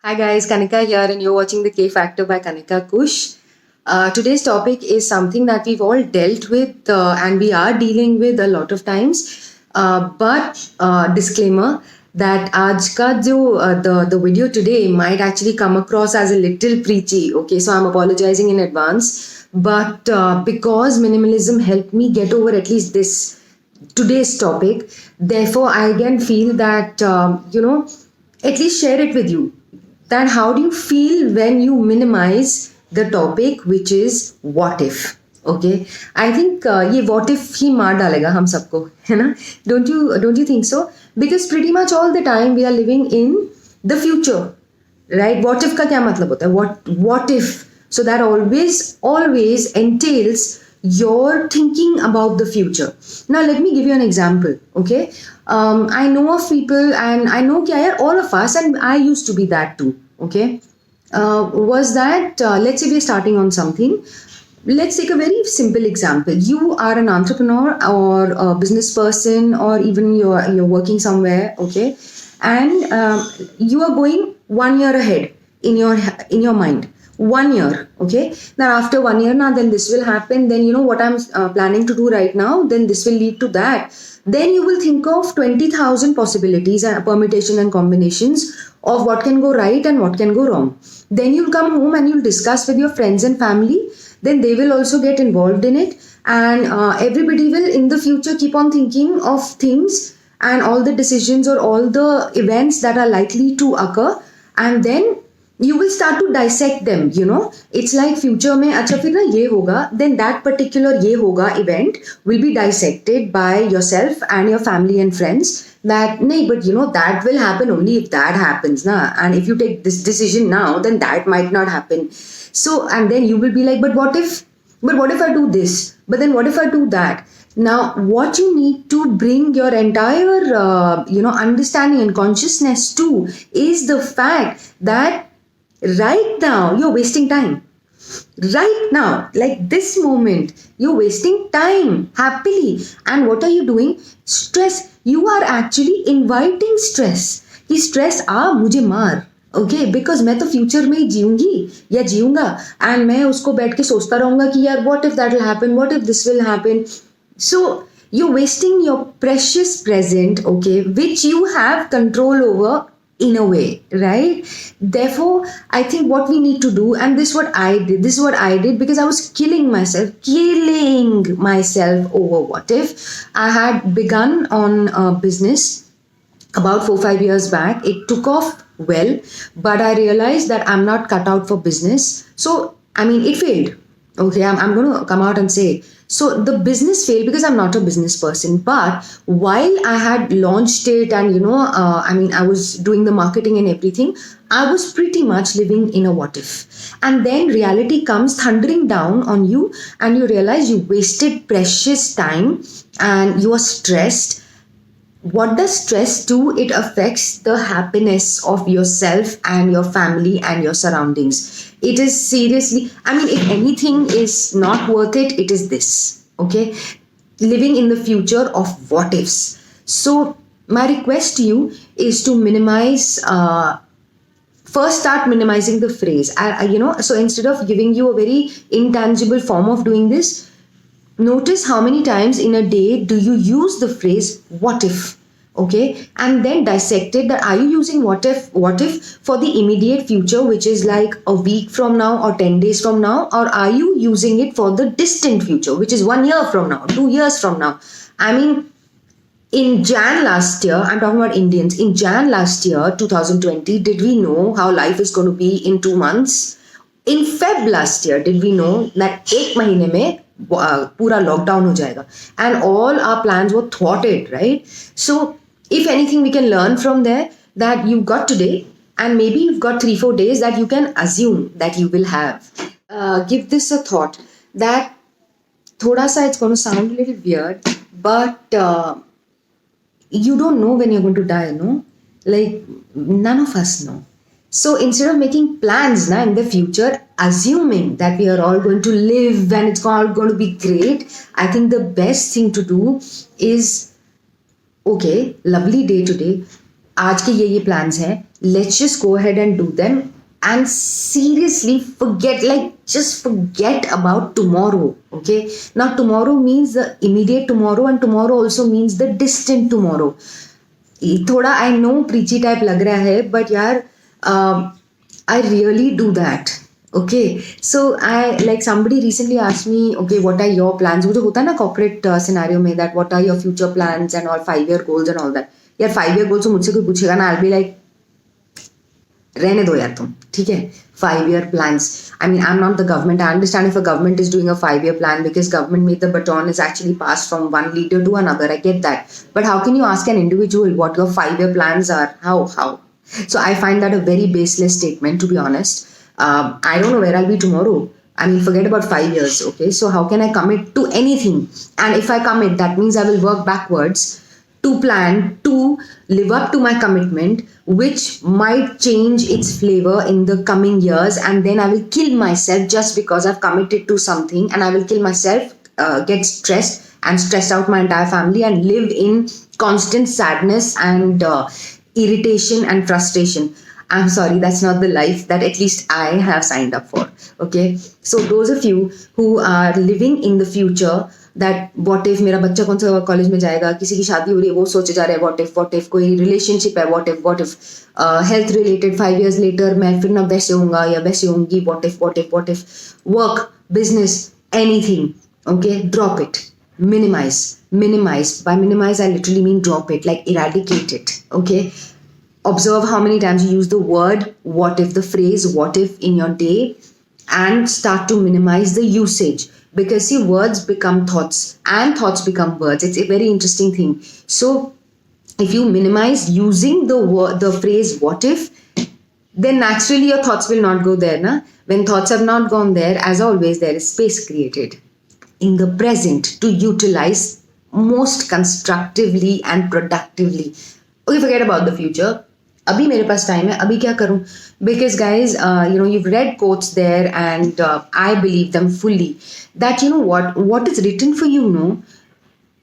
Hi guys, Kanika here, and you're watching the K Factor by Kanika Kush. Today's topic is something that we've all dealt with and we are dealing with a lot of times. But disclaimer that aaj ka jo the video today might actually come across as a little preachy. Okay, so I'm apologizing in advance. But because minimalism helped me get over at least this today's topic, therefore I again feel that at least share it with you, that how do you feel when you minimize the topic, which is what if. Okay, I think ye what if ही मार डालेगा हम सबको, है ना? Don't you think so? Because pretty much all the time we are living in the future, right? What if का क्या मतलब होता है? What if? So that always entails your thinking about the future. Now let me give you an example. Okay, I know of people, and I know kya yaar, all of us, and I used to be that too. Okay, was that let's say we're starting on something. Let's take a very simple example. You are an entrepreneur or a business person, or even you're working somewhere. Okay, and you are going 1 year ahead in your mind. 1 year. Okay, now after 1 year, now then this will happen, then you know what I'm planning to do right now, then this will lead to that. Then you will think of 20,000 possibilities and permutation and combinations of what can go right and what can go wrong. Then you'll come home and you'll discuss with your friends and family. Then they will also get involved in it, and everybody will in the future keep on thinking of things and all the decisions or all the events that are likely to occur, and then you will start to dissect them. It's like future mein acha fir na ye hoga, then that particular ye hoga event will be dissected by yourself and your family and friends, that nahi, but that will happen only if that happens na, and if you take this decision now, then that might not happen. So, and then you will be like, but what if I do this, but then what if I do that? Now what you need to bring your entire understanding and consciousness to is the fact that right now you're wasting time. Right now, like this moment, you're wasting time happily. And what are you doing? Stress. You are actually inviting stress. कि stress आ मुझे मार. Okay, because मैं तो future में ही जीऊंगी या जीऊंगा, and मैं उसको बैठ के सोचता रहूंगा कि यार what if that will happen, what if this will happen. So you're wasting your precious present, okay, which you have control over in a way, right? Therefore, I think what we need to do, and this is what I did because I was killing myself over what if. I had begun on a business about 4-5 years back. It took off well, but I realized that I'm not cut out for business. So, I mean, it failed. Okay, I'm going to come out and say. So the business failed because I'm not a business person. But while I had launched it and, I was doing the marketing and everything, I was pretty much living in a what if. And then reality comes thundering down on you, and you realize you wasted precious time and you are stressed. What does stress do? It affects the happiness of yourself and your family and your surroundings. It is seriously, if anything is not worth it, it is this. Okay, living in the future of what ifs. So my request to you is to minimize. First, start minimizing the phrase. So instead of giving you a very intangible form of doing this, notice how many times in a day do you use the phrase what if. Okay, and then dissect it, that are you using what if for the immediate future, which is like a week from now or 10 days from now, or are you using it for the distant future, which is 1 year from now, 2 years from now? In Jan last year, I'm talking about Indians, in Jan last year 2020, did we know how life is going to be in 2 months? In Feb last year, did we know that 1 mahine mein पूरा lockdown हो जाएगा, and all our plans were thwarted, right? So if anything we can learn from there, that you've got today, and maybe you've got 3-4 days that you can assume that you will have. Give this a thought, that thoda sa it's going to sound a little weird, but you don't know when you're going to die, no? Like none of us know. So instead of making plans in the future, assuming that we are all going to live and it's all going to be great, I think the best thing to do is, okay, lovely day today, आज के ये plans हैं, let's just go ahead and do them, and seriously just forget about tomorrow. Okay, now tomorrow means the immediate tomorrow, and tomorrow also means the distant tomorrow. थोड़ा I know प्रीची type लग रहा है, but यार I really do that. Okay, so I like somebody recently asked me, okay, what are your plans? वो जो होता है ना कॉर्पोरेट सिनेरियो में, that what are your future plans and all 5-year goals and all that. यार 5-year goals तो मुझसे कोई पूछेगा ना, I'll be like, रहने दो यार तुम, ठीक है. 5-year plans, I mean, I'm not the government. I understand if a government is doing a 5-year plan because government made the baton is actually passed from one leader to another. I get that, but how can you ask an individual what your 5-year plans are? How? So I find that a very baseless statement, to be honest. I don't know where I'll be tomorrow. I mean, forget about 5 years. Okay, so how can I commit to anything? And if I commit, that means I will work backwards to plan to live up to my commitment, which might change its flavor in the coming years, and then I will kill myself just because I've committed to something, and I will kill myself, get stressed and stress out my entire family, and live in constant sadness and irritation and frustration. I'm sorry, that's not the life that at least I have signed up for. Okay, so those of you who are living in the future, that what if मेरा बच्चा कौन सा college में जाएगा, किसी की शादी हो रही है वो सोचे जा रहे हैं, what if कोई रिलेशनशिप है, what if health related 5 years later मैं फिर ना वैसे होऊंगा या वैसे होंगी, what if work, business, anything. Okay, drop it. Minimize. By minimize I literally mean drop it, like eradicate it. Okay, observe how many times you use the word what if, the phrase what if in your day, and start to minimize the usage, because see, words become thoughts and thoughts become words. It's a very interesting thing. So if you minimize using the phrase what if, then naturally your thoughts will not go there. Na? When thoughts have not gone there, as always, there is space created in the present to utilize most constructively and productively. Okay, forget about the future. अभी मेरे पास time है, अभी क्या करूं? Because guys, you've read quotes there, and I believe them fully, that what is written for you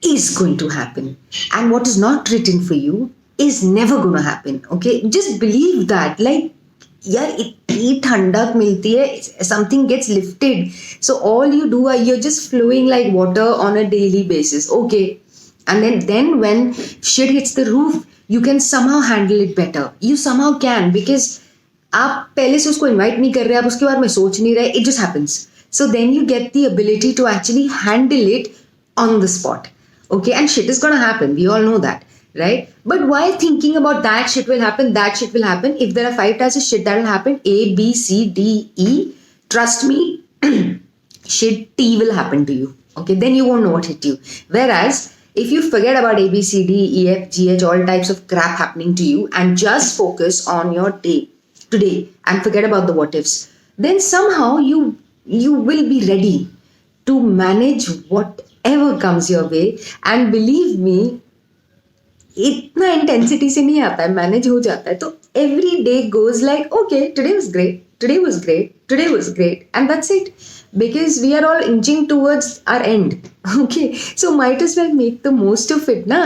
is going to happen, and what is not written for you is never going to happen. Okay, just believe that. Like, यार इतनी ठंडक मिलती है, something gets lifted, so all you do you're just flowing like water on a daily basis. Okay, and then when shit hits the roof, you can somehow handle it better. You somehow can, because आप पहले से उसको invite नहीं कर रहे, आप उसके बारे में सोच नहीं रहे, it just happens. So then you get the ability to actually handle it on the spot. Okay, and shit is gonna happen, we all know that, right? But why thinking about that shit will happen, if there are 5 types of shit that will happen, A, B, C, D, E, trust me, shit T will happen to you. Okay, then you won't know what hit you. Whereas if you forget about A, B, C, D, E, F, G, H, all types of crap happening to you, and just focus on your day today and forget about the what ifs, then somehow you will be ready to manage whatever comes your way. And believe me, इतना intensity से नहीं आता है, manage हो जाता है. तो every day goes like, okay, today was great, and that's it, because we are all inching towards our end. Okay, so might as well make the most of it na,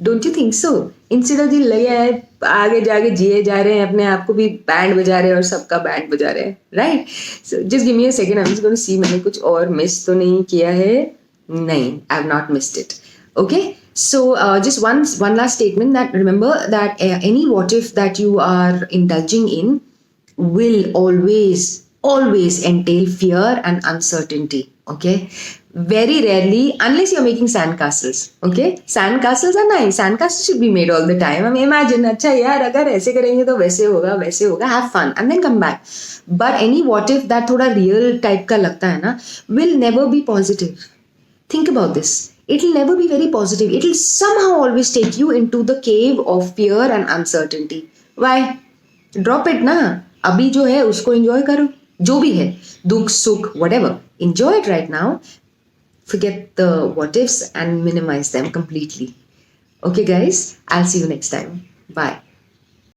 don't you think so? Instead of लगे है आगे जाके जिए जा रहे हैं, अपने आप को भी बैंड बजा रहे हैं और सबका बैंड बजा रहे हैं, right? So just give me a second, I am just going to see मैंने कुछ और मिस तो नहीं किया है. नहीं, I have not missed it. Okay, so just one last statement, that remember that any what if that you are indulging in will always entail fear and uncertainty. Okay, very rarely, unless you're making sandcastles. Okay, sandcastles are nice, sandcastles should be made all the time. I mean, imagine, अच्छा यार अगर ऐसे करेंगे तो वैसे होगा, have fun and then come back. But any what if that थोड़ा real type का लगता है ना, will never be positive. Think about this. It will never be very positive. It will somehow always take you into the cave of fear and uncertainty. Why? Drop it ना. अभी जो है उसको enjoy करो. जो भी है, दुख सुख whatever, enjoy it right now. Forget the what ifs and minimize them completely. Okay guys, I'll see you next time. Bye.